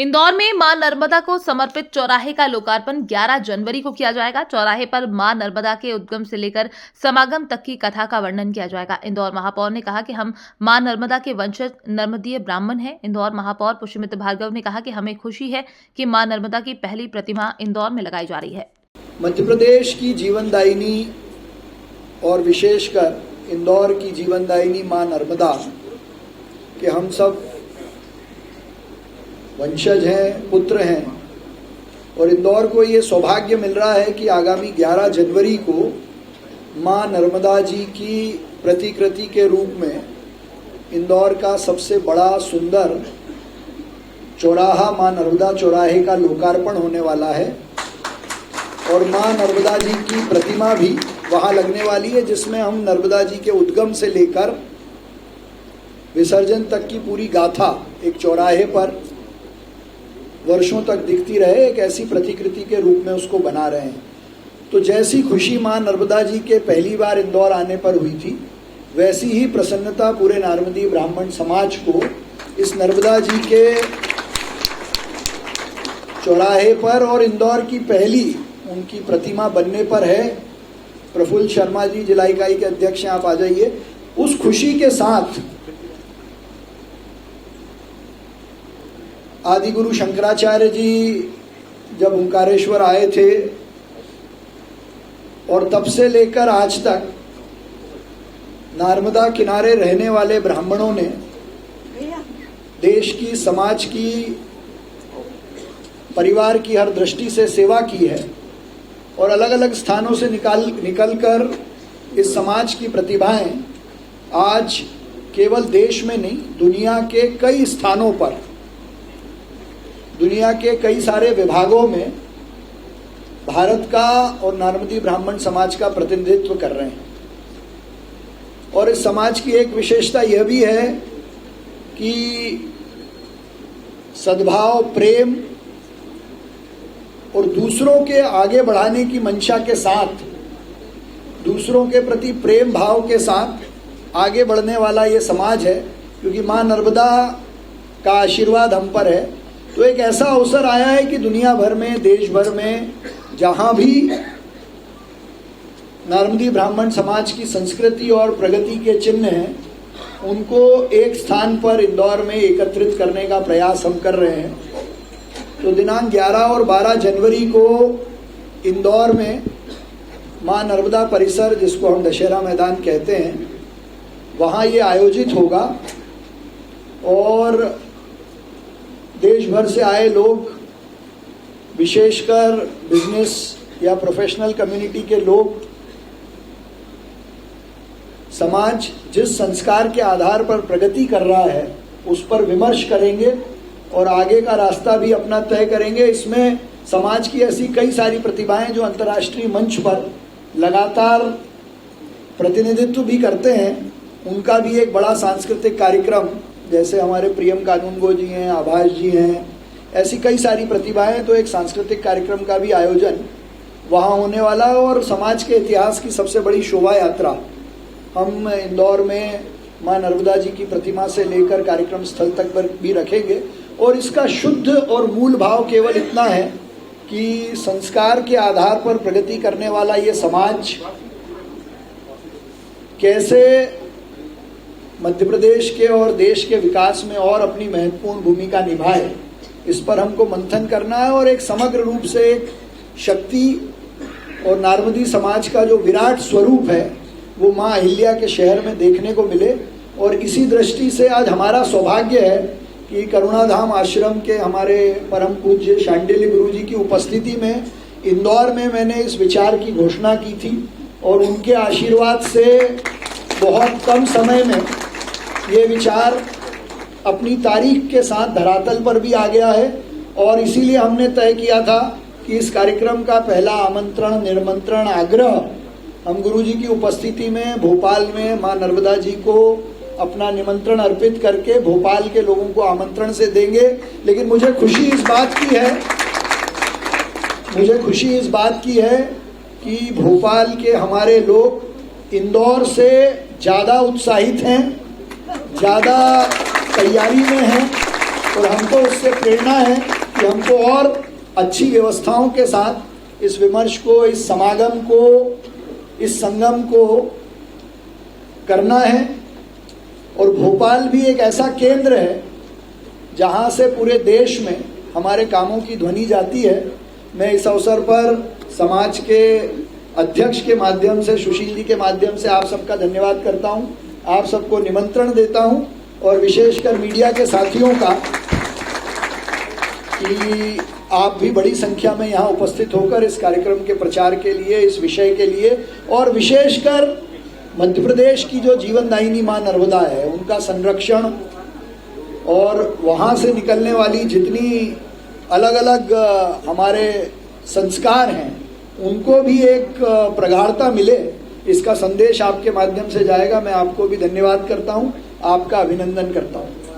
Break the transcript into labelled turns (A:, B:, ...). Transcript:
A: इंदौर में मां नर्मदा को समर्पित चौराहे का लोकार्पण 11 जनवरी को किया जाएगा। चौराहे पर मां नर्मदा के उद्गम से लेकर समागम तक की कथा का वर्णन किया जाएगा। इंदौर महापौर ने कहा कि हम मां नर्मदा के वंशज नर्मदीय ब्राह्मण हैं। इंदौर महापौर पुष्यमित्र भार्गव ने कहा कि हमें खुशी है कि मां नर्मदा की पहली प्रतिमा इंदौर में लगाई जा रही है।
B: मध्य प्रदेश की जीवनदायिनी और विशेषकर इंदौर की जीवनदायिनी मां नर्मदा के हम सब वंशज हैं, पुत्र हैं और इंदौर को ये सौभाग्य मिल रहा है कि आगामी 11 जनवरी को मां नर्मदा जी की प्रतिकृति के रूप में इंदौर का सबसे बड़ा सुंदर चौराहा मां नर्मदा चौराहे का लोकार्पण होने वाला है और मां नर्मदा जी की प्रतिमा भी वहाँ लगने वाली है, जिसमें हम नर्मदा जी के उद्गम से लेकर विसर्जन तक की पूरी गाथा एक चौराहे पर वर्षों तक दिखती रहे, एक ऐसी प्रतिकृति के रूप में उसको बना रहे हैं। तो जैसी खुशी मां नर्मदा जी के पहली बार इंदौर आने पर हुई थी, वैसी ही प्रसन्नता पूरे नार्मदी ब्राह्मण समाज को इस नर्मदा जी के चौराहे पर और इंदौर की पहली उनकी प्रतिमा बनने पर है। प्रफुल्ल शर्मा जी जिला इकाई के अध्यक्ष हैं, आप आ जाइए। उस खुशी के साथ आदि गुरु शंकराचार्य जी जब ओंकारेश्वर आए थे और तब से लेकर आज तक नर्मदा किनारे रहने वाले ब्राह्मणों ने देश की, समाज की, परिवार की हर दृष्टि से सेवा की है और अलग अलग स्थानों से निकल कर इस समाज की प्रतिभाएं आज केवल देश में नहीं, दुनिया के कई स्थानों पर, दुनिया के कई सारे विभागों में भारत का और नार्मदी ब्राह्मण समाज का प्रतिनिधित्व कर रहे हैं। और इस समाज की एक विशेषता यह भी है कि सद्भाव, प्रेम और दूसरों के आगे बढ़ाने की मंशा के साथ, दूसरों के प्रति प्रेम भाव के साथ आगे बढ़ने वाला ये समाज है, क्योंकि मां नर्मदा का आशीर्वाद हम पर है। तो एक ऐसा अवसर आया है कि दुनिया भर में, देश भर में जहां भी नार्मदी ब्राह्मण समाज की संस्कृति और प्रगति के चिन्ह हैं, उनको एक स्थान पर इंदौर में एकत्रित करने का प्रयास हम कर रहे हैं। तो दिनांक 11 और 12 जनवरी को इंदौर में मां नर्मदा परिसर, जिसको हम दशहरा मैदान कहते हैं, वहाँ ये आयोजित होगा और देश भर से आए लोग, विशेषकर बिजनेस या प्रोफेशनल कम्युनिटी के लोग, समाज जिस संस्कार के आधार पर प्रगति कर रहा है उस पर विमर्श करेंगे और आगे का रास्ता भी अपना तय करेंगे। इसमें समाज की ऐसी कई सारी प्रतिभाएं जो अंतर्राष्ट्रीय मंच पर लगातार प्रतिनिधित्व भी करते हैं, उनका भी एक बड़ा सांस्कृतिक कार्यक्रम, जैसे हमारे प्रियम कानूनगो जी हैं, आभास जी हैं, ऐसी कई सारी प्रतिभाएं, तो एक सांस्कृतिक कार्यक्रम का भी आयोजन वहाँ होने वाला है। और समाज के इतिहास की सबसे बड़ी शोभा यात्रा हम इंदौर में मां नर्मदा जी की प्रतिमा से लेकर कार्यक्रम स्थल तक पर भी रखेंगे। और इसका शुद्ध और मूल भाव केवल इतना है कि संस्कार के आधार पर प्रगति करने वाला ये समाज कैसे मध्य प्रदेश के और देश के विकास में और अपनी महत्वपूर्ण भूमिका निभाए, इस पर हमको मंथन करना है और एक समग्र रूप से एक शक्ति और नार्मदी समाज का जो विराट स्वरूप है वो मां अहिल्या के शहर में देखने को मिले। और इसी दृष्टि से आज हमारा सौभाग्य है कि करुणाधाम आश्रम के हमारे परम पूज्य शांडिल्य गुरु जी की उपस्थिति में इंदौर में मैंने इस विचार की घोषणा की थी और उनके आशीर्वाद से बहुत कम समय में ये विचार अपनी तारीख के साथ धरातल पर भी आ गया है। और इसीलिए हमने तय किया था कि इस कार्यक्रम का पहला आमंत्रण, निर्मंत्रण, आग्रह हम गुरु जी की उपस्थिति में भोपाल में मां नर्मदा जी को अपना निमंत्रण अर्पित करके भोपाल के लोगों को आमंत्रण से देंगे। लेकिन मुझे खुशी इस बात की है कि भोपाल के हमारे लोग इंदौर से ज़्यादा उत्साहित हैं, ज़्यादा तैयारी में हैं और हमको उससे प्रेरणा है कि हमको और अच्छी व्यवस्थाओं के साथ इस विमर्श को, इस समागम को, इस संगम को करना है। और भोपाल भी एक ऐसा केंद्र है जहां से पूरे देश में हमारे कामों की ध्वनि जाती है। मैं इस अवसर पर समाज के अध्यक्ष के माध्यम से, सुशील जी के माध्यम से आप सबका धन्यवाद करता हूं। आप सबको निमंत्रण देता हूं और विशेषकर मीडिया के साथियों का कि आप भी बड़ी संख्या में यहाँ उपस्थित होकर इस कार्यक्रम के प्रचार के लिए, इस विषय के लिए, और विशेषकर मध्य प्रदेश की जो जीवनदायिनी मां नर्मदा है उनका संरक्षण और वहाँ से निकलने वाली जितनी अलग अलग हमारे संस्कार हैं उनको भी एक प्रगाढ़ता मिले, इसका संदेश आपके माध्यम से जाएगा। मैं आपको भी धन्यवाद करता हूँ, आपका अभिनंदन करता हूँ।